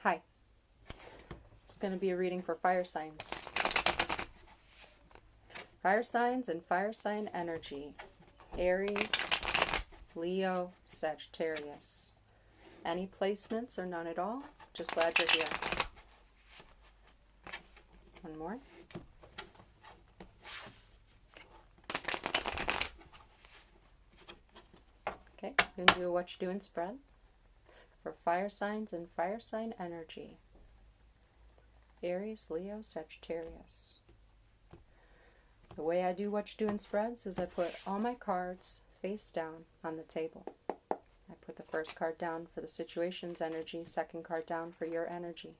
Hi. It's going to be a reading for fire signs. Fire signs and fire sign energy. Aries, Leo, Sagittarius. Any placements or none at all? Just glad you're here. One more. Okay, we're going to do a Whatchadoin Spread for fire signs and fire sign energy. Aries, Leo, Sagittarius. The way I do Whatchadoin Spreads is I put all my cards face down on the table. I put the first card down for the situation's energy, second card down for your energy,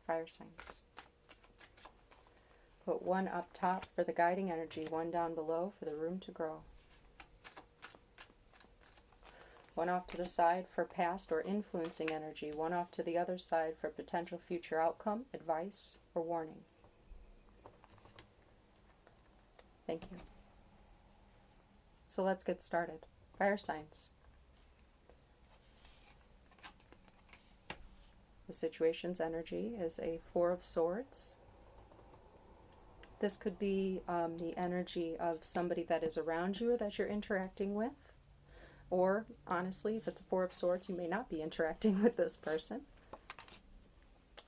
fire signs. Put one up top for the guiding energy, one down below for the room to grow. One off to the side for past or influencing energy, one off to the other side for potential future outcome, advice, or warning. Thank you. So let's get started. Fire signs. The situation's energy is a Four of Swords. This could be the energy of somebody that is around you or that you're interacting with. Or, honestly, if it's a Four of Swords, you may not be interacting with this person.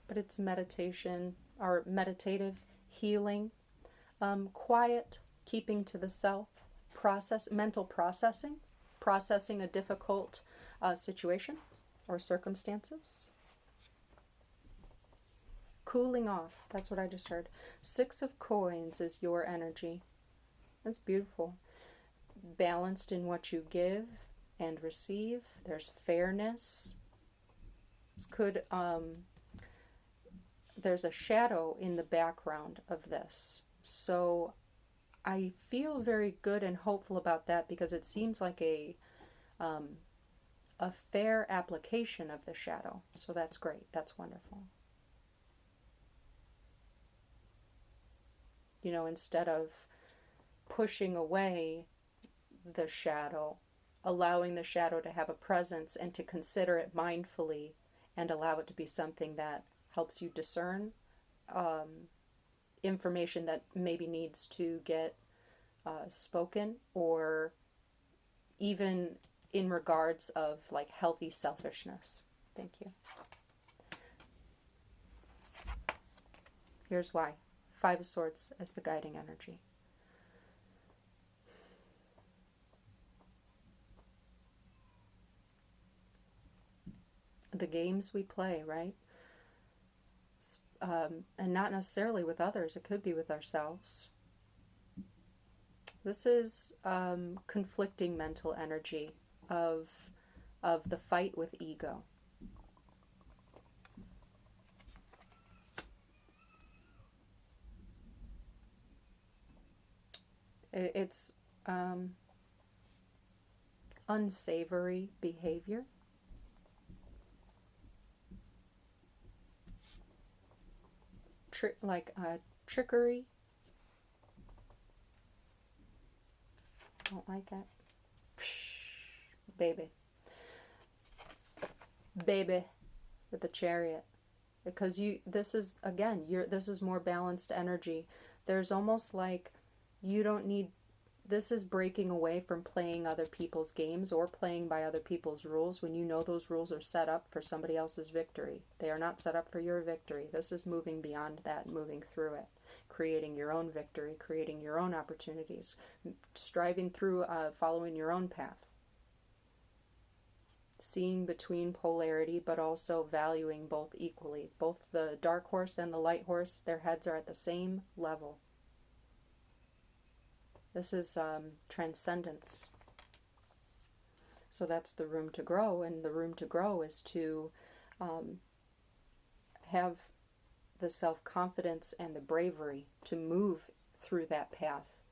But it's meditation, or meditative, healing, quiet, keeping to the self, mental processing a difficult situation or circumstances. Cooling off, that's what I just heard. Six of Coins is your energy. That's beautiful. Balanced in what you give and receive. There's fairness. This could, there's a shadow in the background of this. So I feel very good and hopeful about that because it seems like a fair application of the shadow. So that's great. That's wonderful. You know, instead of pushing away the shadow, allowing the shadow to have a presence and to consider it mindfully and allow it to be something that helps you discern information that maybe needs to get spoken, or even in regards of like healthy selfishness. Thank you. Here's why. Five of Swords as the guiding energy. The games we play, right? And not necessarily with others. It could be with ourselves. This is conflicting mental energy of the fight with ego. It's unsavory behavior. Trickery. Don't like it. Baby with the Chariot, because this is again this is more balanced energy. There's almost like you don't need, this is breaking away from playing other people's games or playing by other people's rules when you know those rules are set up for somebody else's victory. They are not set up for your victory. This is moving beyond that, moving through it, creating your own victory, creating your own opportunities, striving through, following your own path. Seeing between polarity, but also valuing both equally. Both the dark horse and the light horse, their heads are at the same level. This is transcendence. So that's the room to grow, and the room to grow is to have the self-confidence and the bravery to move through that path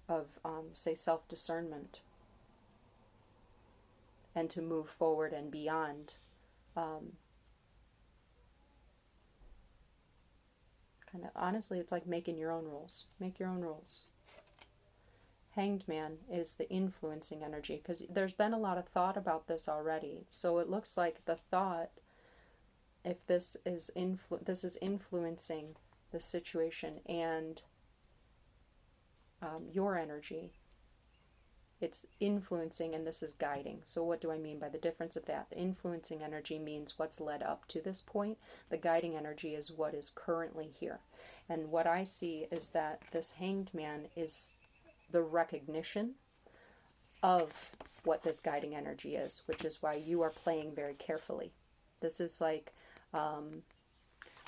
of, say, self-discernment, and to move forward and beyond kind of, honestly, it's like making your own rules. Make your own rules. Hanged Man is the influencing energy, because there's been a lot of thought about this already. So it looks like the thought if this is influencing the situation and your energy, it's influencing and this is guiding. So what do I mean by the difference of that? The influencing energy means what's led up to this point. The guiding energy is what is currently here. And what I see is that this Hanged Man is the recognition of what this guiding energy is, which is why you are playing very carefully. This is like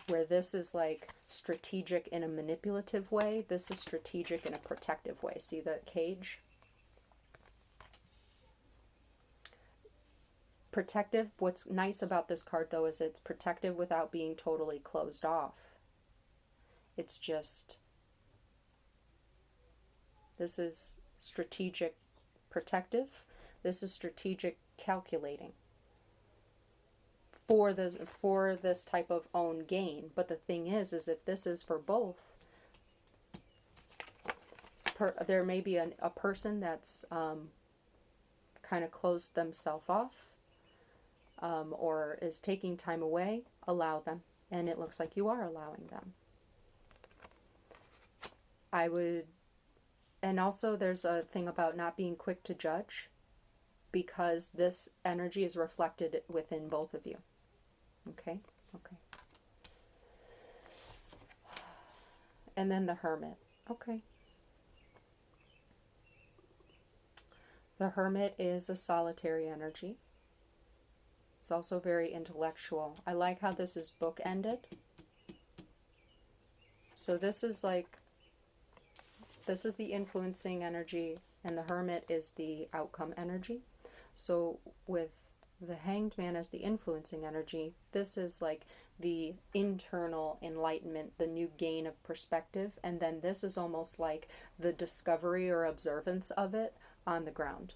where this is like strategic in a manipulative way, this is strategic in a protective way. See the cage? Protective, what's nice about this card though is it's protective without being totally closed off. It's just, this is strategic protective, this is strategic calculating for this type of own gain. But the thing is if this is for both, there may be a person that's kind of closed themselves off, or is taking time away. Allow them, and it looks like you are allowing them. I would, and also there's a thing about not being quick to judge, because this energy is reflected within both of you. Okay? Okay. And then the Hermit. Okay. The Hermit is a solitary energy. It's also very intellectual. I like how this is book-ended. So this is like, this is the influencing energy, and the Hermit is the outcome energy. So with the Hanged Man as the influencing energy, this is like the internal enlightenment, the new gain of perspective, and then this is almost like the discovery or observance of it on the ground.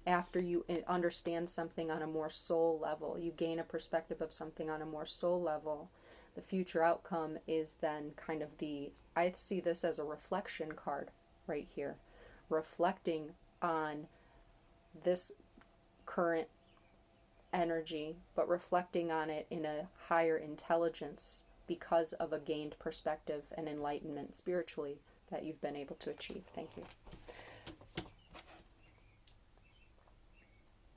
After you understand something on a more soul level, you gain a perspective of something on a more soul level, the future outcome is then kind of I see this as a reflection card right here, reflecting on this current energy, but reflecting on it in a higher intelligence because of a gained perspective and enlightenment spiritually that you've been able to achieve. Thank you.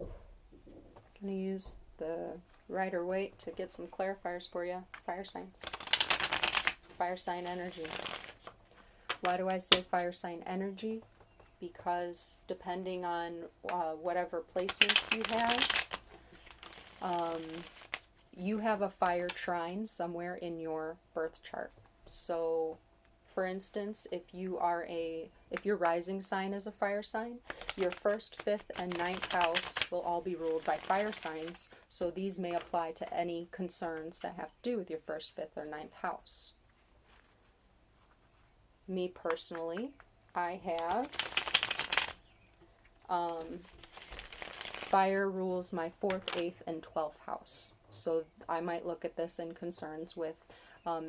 I'm going to use the Rider Waite to get some clarifiers for you. Fire signs. Fire sign energy. Why do I say fire sign energy? Because depending on whatever placements you have a fire trine somewhere in your birth chart. So for instance, if your rising sign is a fire sign, your 1st, 5th, and 9th house will all be ruled by fire signs, so these may apply to any concerns that have to do with your 1st, 5th, or 9th house. Me personally, I have fire rules my 4th, 8th, and 12th house. So I might look at this in concerns with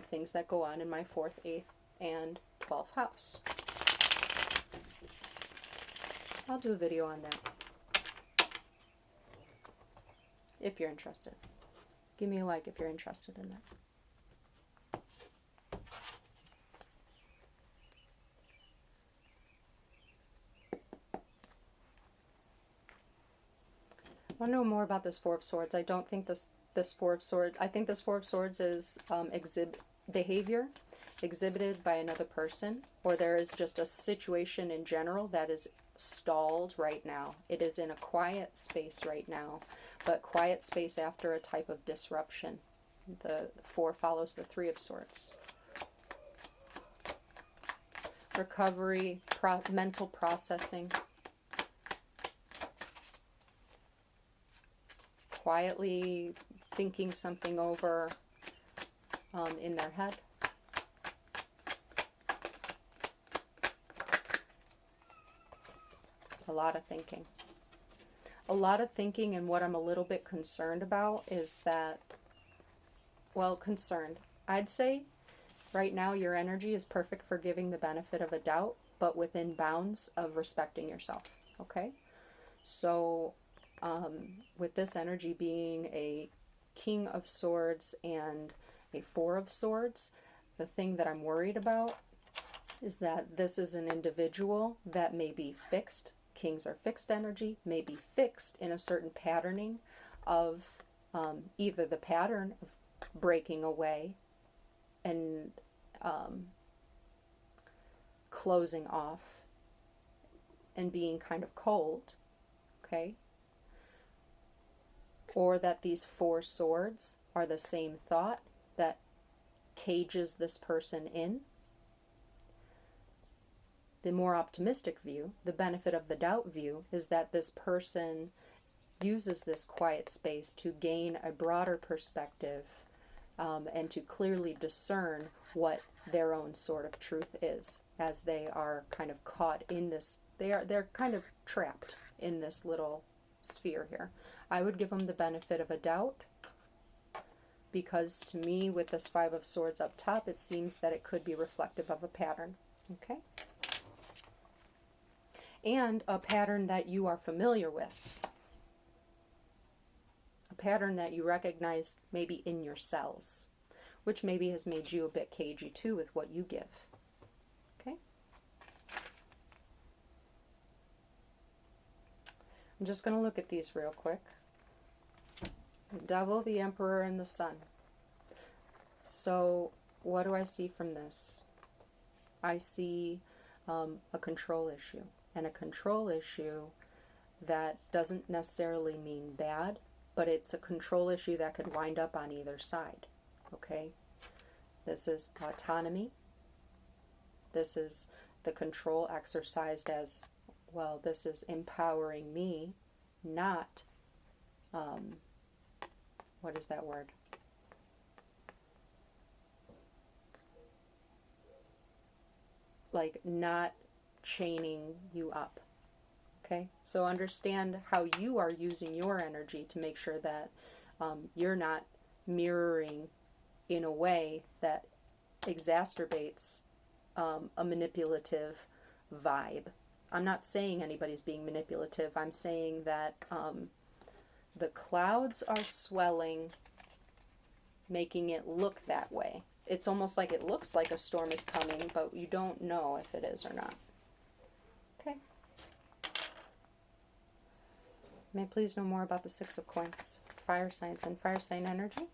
things that go on in my 4th, 8th, and 12th house. I'll do a video on that if you're interested. Give me a like if you're interested in that. I want to know more about this Four of Swords. I don't think this Four of Swords, I think this Four of Swords is behavior exhibited by another person, or there is just a situation in general that is stalled right now. It is in a quiet space right now, but quiet space after a type of disruption. The 4 follows the 3 of Swords. Recovery, mental processing. Quietly thinking something over in their head. A lot of thinking. A lot of thinking, and what I'm a little bit concerned about is that, well, concerned. I'd say right now your energy is perfect for giving the benefit of a doubt, but within bounds of respecting yourself, okay? So with this energy being a King of Swords and a Four of Swords, the thing that I'm worried about is that this is an individual that may be fixed. Kings are fixed energy, may be fixed in a certain patterning of either the pattern of breaking away and closing off and being kind of cold, okay? Or that these four swords are the same thought that cages this person in. The more optimistic view, the benefit of the doubt view, is that this person uses this quiet space to gain a broader perspective and to clearly discern what their own sort of truth is, as they are kind of caught in this, they're kind of trapped in this little sphere here. I would give them the benefit of a doubt, because to me, with this Five of Swords up top, it seems that it could be reflective of a pattern, okay? And a pattern that you are familiar with. A pattern that you recognize maybe in your cells, which maybe has made you a bit cagey too with what you give. Okay? I'm just going to look at these real quick. The Devil, the Emperor, and the Sun. So what do I see from this? I see a control issue. And a control issue that doesn't necessarily mean bad, but it's a control issue that could wind up on either side. Okay? This is autonomy. This is the control exercised as, well, this is empowering me, not, what is that word? Like, not chaining you up. Okay? So understand how you are using your energy to make sure that you're not mirroring in a way that exacerbates a manipulative vibe. I'm not saying anybody's being manipulative. I'm saying that the clouds are swelling, making it look that way. It's almost like it looks like a storm is coming, but you don't know if it is or not. Okay. May I please know more about the Six of Coins, fire signs, and fire sign energy?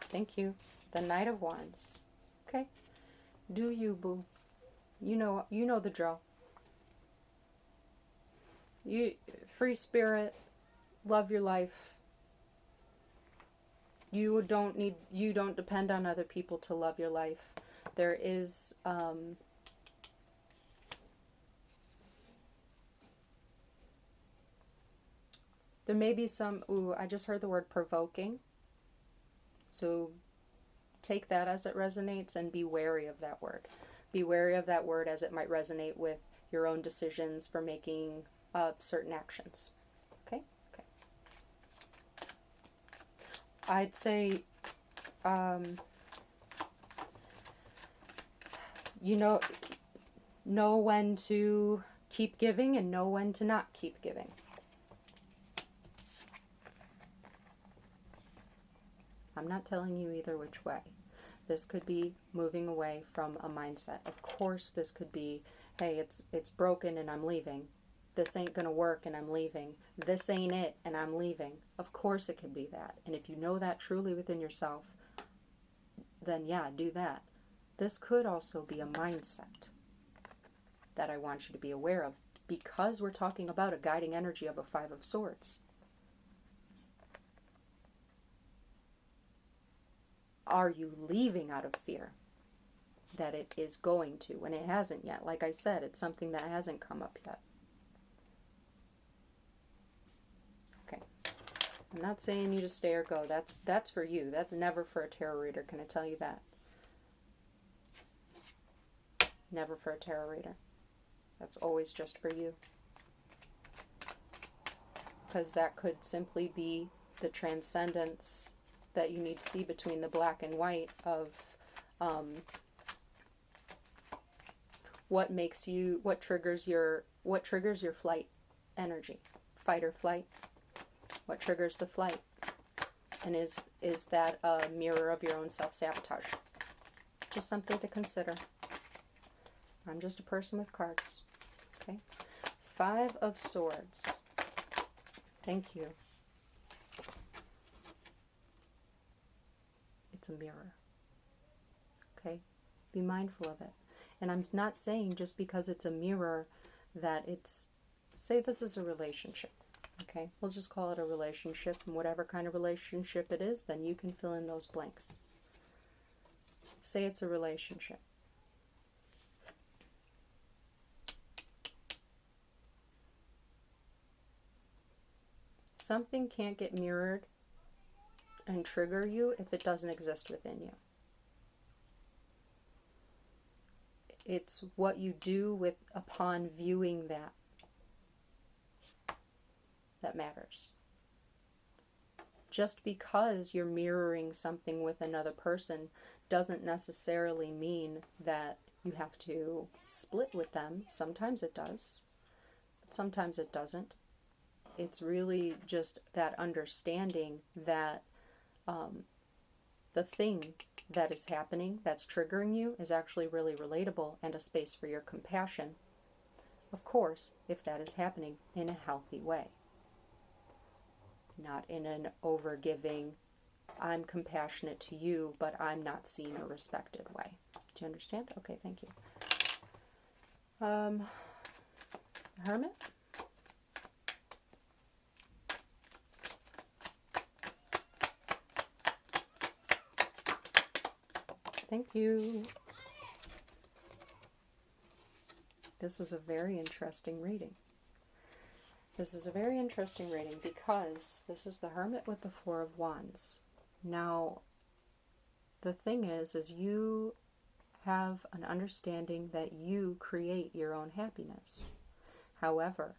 Thank you. The Knight of Wands. Okay. Do you, boo? You know the drill. You free spirit, love your life. You don't depend on other people to love your life. There is there may be some, I just heard the word provoking. So take that as it resonates and be wary of that word. Be wary of that word as it might resonate with your own decisions for making certain actions. Okay? Okay. I'd say, know when to keep giving and know when to not keep giving. I'm not telling you either which way. This could be moving away from a mindset. Of course, this could be, hey, it's broken and I'm leaving. This ain't going to work and I'm leaving. This ain't it and I'm leaving. Of course it could be that. And if you know that truly within yourself, then yeah, do that. This could also be a mindset that I want you to be aware of, because we're talking about a guiding energy of a Five of Swords. Are you leaving out of fear that it is going to, when it hasn't yet? Like I said, it's something that hasn't come up yet. Okay. I'm not saying you to stay or go. That's for you. That's never for a tarot reader. Can I tell you that? Never for a tarot reader. That's always just for you. Because that could simply be the transcendence that you need to see between the black and white of what makes you, what triggers your what triggers your flight energy? Fight or flight? What triggers the flight? And is that a mirror of your own self-sabotage? Just something to consider. I'm just a person with cards. Okay. 5 of Swords. Thank you. It's a mirror. Okay? Be mindful of it. And I'm not saying just because it's a mirror that it's, say this is a relationship. Okay? We'll just call it a relationship, and whatever kind of relationship it is, then you can fill in those blanks. Say it's a relationship. Something can't get mirrored and trigger you if it doesn't exist within you. It's what you do with upon viewing that matters. Just because you're mirroring something with another person doesn't necessarily mean that you have to split with them. Sometimes it does, but sometimes it doesn't. It's really just that understanding that the thing that is happening, that's triggering you, is actually really relatable and a space for your compassion. Of course, if that is happening in a healthy way. Not in an over-giving, I'm compassionate to you, but I'm not seen or respected way. Do you understand? Okay, thank you. Hermit? Thank you. This is a very interesting reading. This is a very interesting reading because this is the Hermit with the 4 of Wands. Now, the thing is you have an understanding that you create your own happiness. However,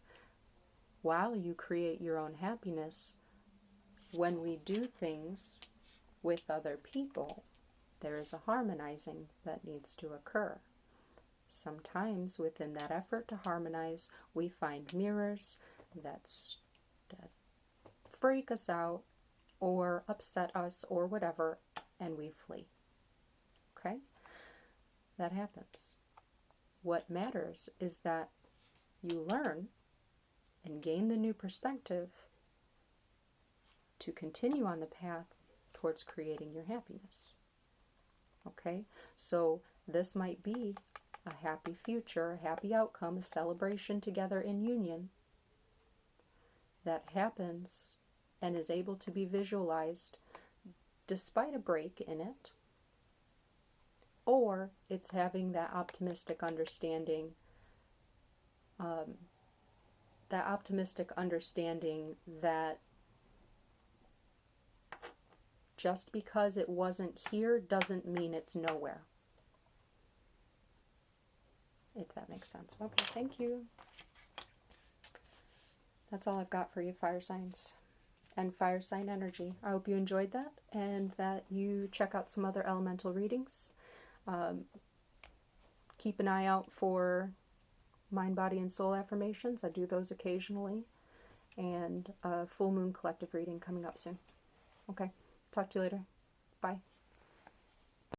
while you create your own happiness, when we do things with other people, there is a harmonizing that needs to occur. Sometimes within that effort to harmonize, we find mirrors that freak us out or upset us or whatever, and we flee. Okay? That happens. What matters is that you learn and gain the new perspective to continue on the path towards creating your happiness. Okay? So this might be a happy future, a happy outcome, a celebration together in union that happens and is able to be visualized despite a break in it, or it's having that optimistic understanding, that just because it wasn't here doesn't mean it's nowhere. If that makes sense. Okay, thank you. That's all I've got for you, fire signs and fire sign energy. I hope you enjoyed that and that you check out some other elemental readings. Keep an eye out for mind, body, and soul affirmations. I do those occasionally. And a full moon collective reading coming up soon. Okay, talk to you later. Bye.